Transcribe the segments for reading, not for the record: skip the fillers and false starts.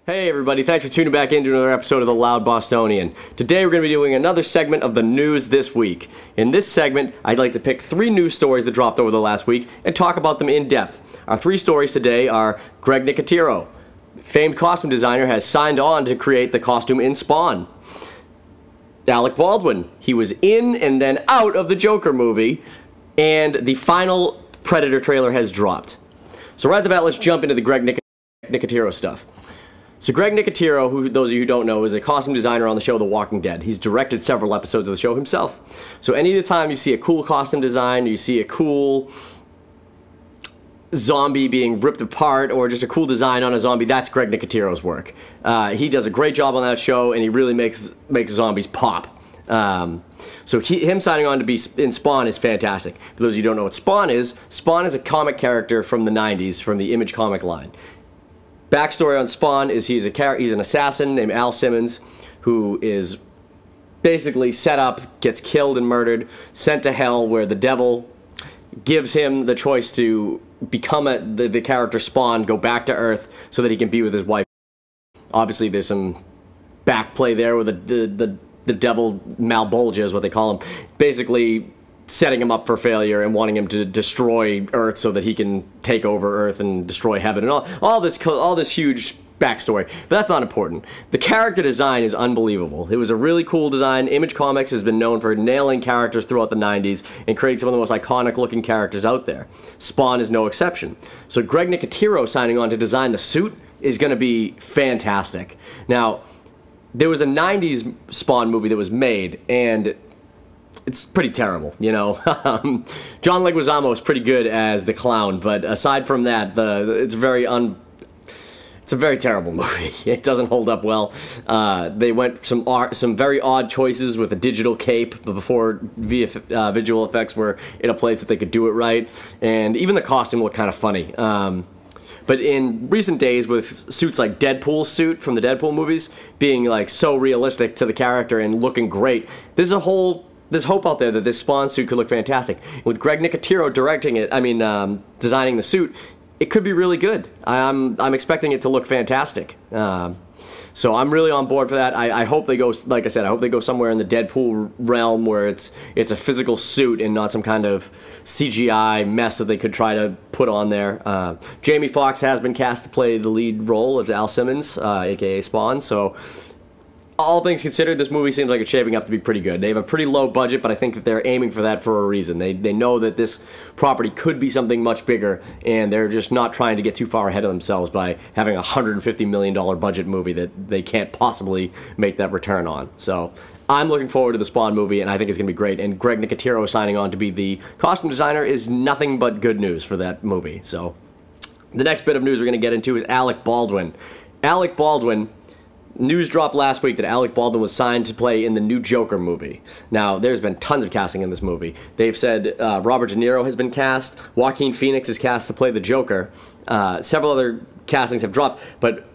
Hey everybody, thanks for tuning back into another episode of The Loud Bostonian. Today we're going to be doing another segment of the news this week. In this segment, I'd like to pick 3 news stories that dropped over the last week and talk about them in depth. Our 3 stories today are Greg Nicotero, famed costume designer, has signed on to create the costume in Spawn. Alec Baldwin, he was in and then out of the Joker movie, and the final Predator trailer has dropped. So right at the bat, let's jump into the Greg Nicotero stuff. So Greg Nicotero, who those of you who don't know, is a costume designer on the show The Walking Dead. He's directed several episodes of the show himself. So any of the time you see a cool costume design, you see a cool zombie being ripped apart, or just a cool design on a zombie, that's Greg Nicotero's work. He does a great job on that show, and he really makes zombies pop. So him signing on to be in Spawn is fantastic. For those of you who don't know what Spawn is a comic character from the 90s, from the Image comic line. Backstory on Spawn is he's an assassin named Al Simmons, who is basically set up, gets killed and murdered, sent to hell, where the devil gives him the choice to become the character Spawn, go back to Earth so that he can be with his wife. Obviously there's some backplay there with the devil Malbolgia is what they call him, basically setting him up for failure and wanting him to destroy Earth so that he can take over Earth and destroy heaven and all this huge backstory. But that's not important. The character design is unbelievable. It was a really cool design. Image Comics has been known for nailing characters throughout the 90s and creating some of the most iconic looking characters out there. Spawn is no exception. So Greg Nicotero signing on to design the suit is going to be fantastic. Now, there was a 90s Spawn movie that was made, and it's pretty terrible, you know. John Leguizamo is pretty good as the clown, but aside from that, it's a very terrible movie. It doesn't hold up well. They went some very odd choices with a digital cape before visual effects were in a place that they could do it right, and even the costume looked kind of funny. But in recent days, with suits like Deadpool's suit from the Deadpool movies being like so realistic to the character and looking great, there's hope out there that this Spawn suit could look fantastic. With Greg Nicotero designing the suit, it could be really good. I'm expecting it to look fantastic. So I'm really on board for that. I hope they go, like I said, I hope they go somewhere in the Deadpool realm where it's a physical suit and not some kind of CGI mess that they could try to put on there. Jamie Foxx has been cast to play the lead role of Al Simmons, aka Spawn, so all things considered, this movie seems like it's shaping up to be pretty good. They have a pretty low budget, but I think that they're aiming for that for a reason. They know that this property could be something much bigger, and they're just not trying to get too far ahead of themselves by having a $150 million budget movie that they can't possibly make that return on. So I'm looking forward to the Spawn movie, and I think it's going to be great. And Greg Nicotero signing on to be the costume designer is nothing but good news for that movie. So the next bit of news we're going to get into is Alec Baldwin. Alec Baldwin... News dropped last week that Alec Baldwin was signed to play in the new Joker movie. Now, there's been tons of casting in this movie. They've said Robert De Niro has been cast, Joaquin Phoenix is cast to play the Joker, several other castings have dropped, but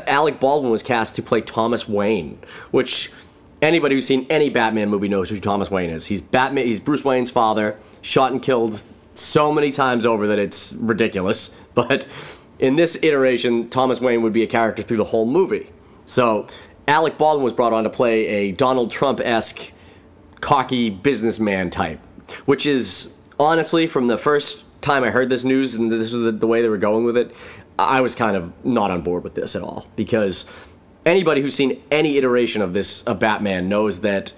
Alec Baldwin was cast to play Thomas Wayne, which anybody who's seen any Batman movie knows who Thomas Wayne is. He's Bruce Wayne's father, shot and killed so many times over that it's ridiculous, but in this iteration, Thomas Wayne would be a character through the whole movie. So, Alec Baldwin was brought on to play a Donald Trump-esque, cocky businessman type, which is, honestly, from the first time I heard this news and this was the way they were going with it, I was kind of not on board with this at all, because anybody who's seen any iteration of Batman knows that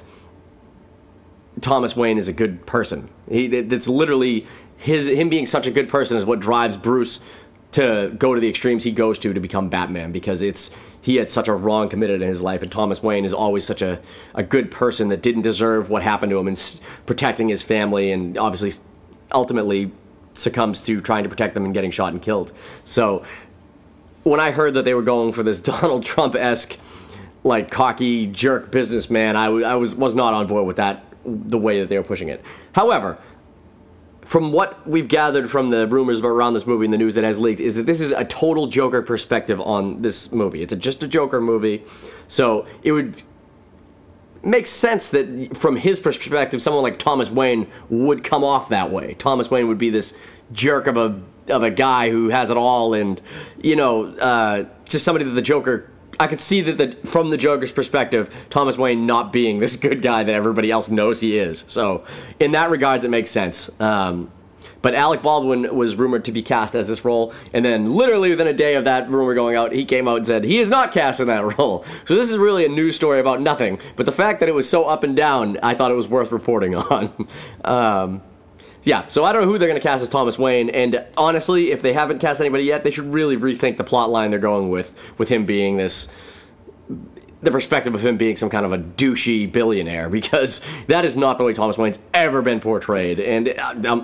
Thomas Wayne is a good person. It's literally him being such a good person is what drives Bruce to go to the extremes he goes to become Batman, because he had such a wrong committed in his life, and Thomas Wayne is always such a good person that didn't deserve what happened to him and protecting his family, and obviously ultimately succumbs to trying to protect them and getting shot and killed. So when I heard that they were going for this Donald Trump-esque, like, cocky jerk businessman, I was not on board with that, the way that they were pushing it. However, from what we've gathered from the rumors around this movie and the news that has leaked, is that this is a total Joker perspective on this movie. It's just a Joker movie, so it would... makes sense that from his perspective, someone like Thomas Wayne would come off that way. Thomas Wayne would be this jerk of a guy who has it all, and just somebody that the Joker. I could see that from the Joker's perspective, Thomas Wayne not being this good guy that everybody else knows he is. So in that regards, it makes sense. But Alec Baldwin was rumored to be cast as this role, and then literally within a day of that rumor going out, he came out and said he is not cast in that role. So this is really a news story about nothing. But the fact that it was so up and down, I thought it was worth reporting on. Yeah, so I don't know who they're going to cast as Thomas Wayne, and honestly, if they haven't cast anybody yet, they should really rethink the plot line they're going with him being the perspective of him being some kind of a douchey billionaire, because that is not the way Thomas Wayne's ever been portrayed. And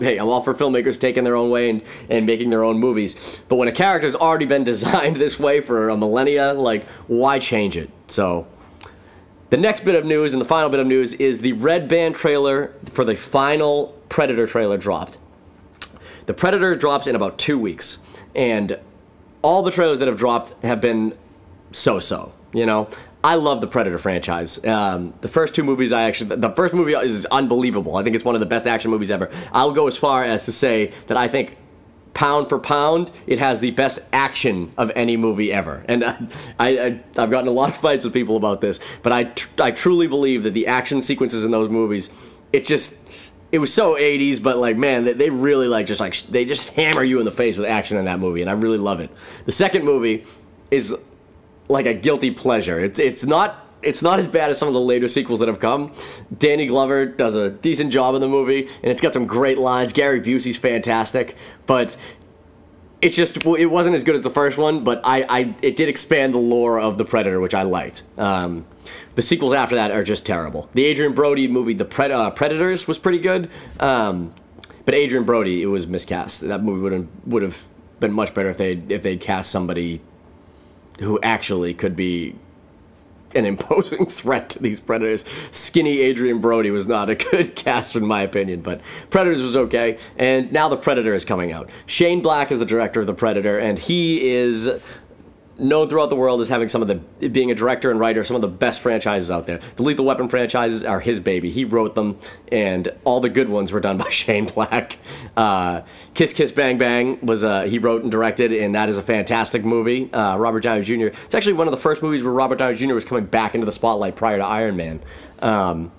hey, I'm all for filmmakers taking their own way and making their own movies, but when a character's already been designed this way for a millennia, like, why change it? So the next bit of news, and the final bit of news, is the Red Band trailer for the final Predator trailer dropped. The Predator drops in about 2 weeks, and all the trailers that have dropped have been so-so, I love the Predator franchise. The first two movies the first movie is unbelievable. I think it's one of the best action movies ever. I'll go as far as to say that I think pound for pound, it has the best action of any movie ever. And I've gotten a lot of fights with people about this, but I truly believe that the action sequences in those movies, it was so 80s, but like, man, they really they just hammer you in the face with action in that movie, and I really love it. The second movie is like a guilty pleasure. It's not as bad as some of the later sequels that have come. Danny Glover does a decent job in the movie, and it's got some great lines. Gary Busey's fantastic, but it wasn't as good as the first one, but it did expand the lore of the Predator, which I liked. The sequels after that are just terrible. The Adrian Brody movie, The Predators, was pretty good, but Adrian Brody, it was miscast. That movie would have been much better if they'd cast somebody who actually could be an imposing threat to these Predators. Skinny Adrian Brody was not a good cast in my opinion, but Predators was okay, and now The Predator is coming out. Shane Black is the director of The Predator, and he is known throughout the world as having being a director and writer, some of the best franchises out there. The Lethal Weapon franchises are his baby. He wrote them, and all the good ones were done by Shane Black. Kiss Kiss Bang Bang he wrote and directed, and that is a fantastic movie. Robert Downey Jr. It's actually one of the first movies where Robert Downey Jr. was coming back into the spotlight prior to Iron Man. And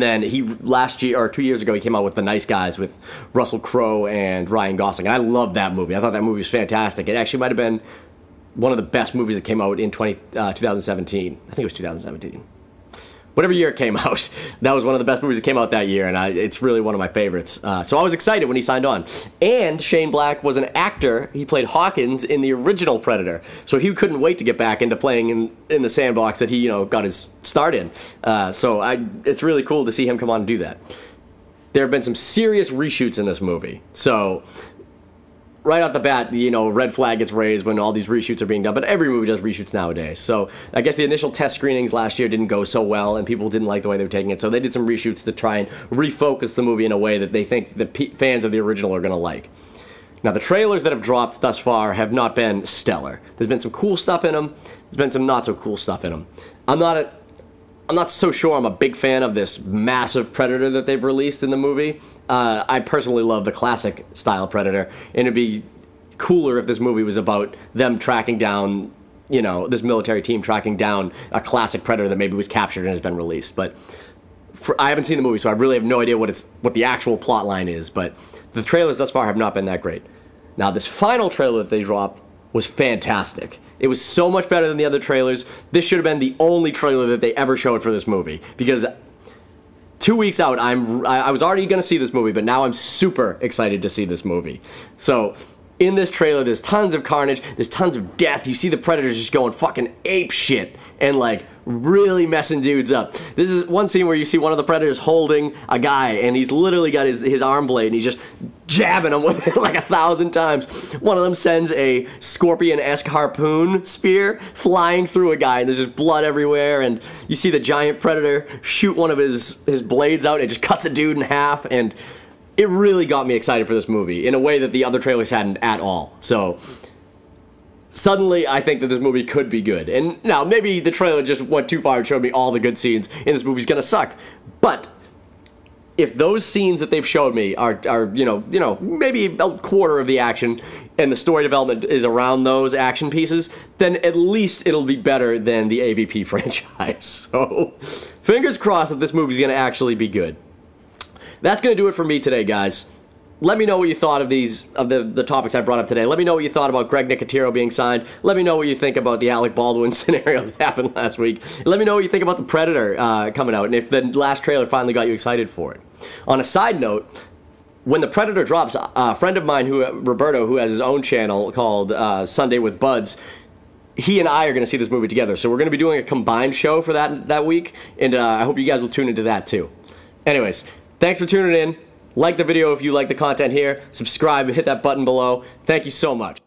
then last year, or 2 years ago, he came out with The Nice Guys with Russell Crowe and Ryan Gosling. And I loved that movie. I thought that movie was fantastic. It actually might have been one of the best movies that came out in 2017. I think it was 2017. Whatever year it came out, that was one of the best movies that came out that year, and it's really one of my favorites. So I was excited when he signed on. And Shane Black was an actor. He played Hawkins in the original Predator, so he couldn't wait to get back into playing in the sandbox that he got his start in. It's really cool to see him come on and do that. There have been some serious reshoots in this movie, so right off the bat, red flag gets raised when all these reshoots are being done, but every movie does reshoots nowadays. So I guess the initial test screenings last year didn't go so well, and people didn't like the way they were taking it, so they did some reshoots to try and refocus the movie in a way that they think the fans of the original are going to like. Now, the trailers that have dropped thus far have not been stellar. There's been some cool stuff in them. There's been some not so cool stuff in them. I'm not so sure I'm a big fan of this massive Predator that they've released in the movie. I personally love the classic style Predator, and it'd be cooler if this movie was about them tracking down, this military team tracking down a classic Predator that maybe was captured and has been released. But I haven't seen the movie, so I really have no idea what the actual plot line is, but the trailers thus far have not been that great. Now, this final trailer that they dropped was fantastic. It was so much better than the other trailers. This should have been the only trailer that they ever showed for this movie, because 2 weeks out, I was already going to see this movie, but now I'm super excited to see this movie. So in this trailer, there's tons of carnage, there's tons of death. You see the Predators just going fucking ape shit and like really messing dudes up. This is one scene where you see one of the Predators holding a guy, and he's literally got his arm blade, and he's just jabbing him with it like 1,000 times. One of them sends a scorpion-esque harpoon spear flying through a guy, and there's just blood everywhere, and you see the giant Predator shoot one of his blades out, and it just cuts a dude in half, and it really got me excited for this movie in a way that the other trailers hadn't at all. So suddenly I think that this movie could be good. And now, maybe the trailer just went too far and showed me all the good scenes, and this movie's gonna suck. But if those scenes that they've showed me are you know, maybe a quarter of the action, and the story development is around those action pieces, then at least it'll be better than the AVP franchise. So, fingers crossed that this movie's gonna actually be good. That's gonna do it for me today, guys. Let me know what you thought of the topics I brought up today. Let me know what you thought about Greg Nicotero being signed. Let me know what you think about the Alec Baldwin scenario that happened last week. Let me know what you think about The Predator coming out, and if the last trailer finally got you excited for it. On a side note, when The Predator drops, a friend of mine, Roberto, who has his own channel called Sunday with Buds, he and I are going to see this movie together. So we're going to be doing a combined show for that week, and I hope you guys will tune into that too. Anyways, thanks for tuning in. Like the video if you like the content here. Subscribe, hit that button below. Thank you so much.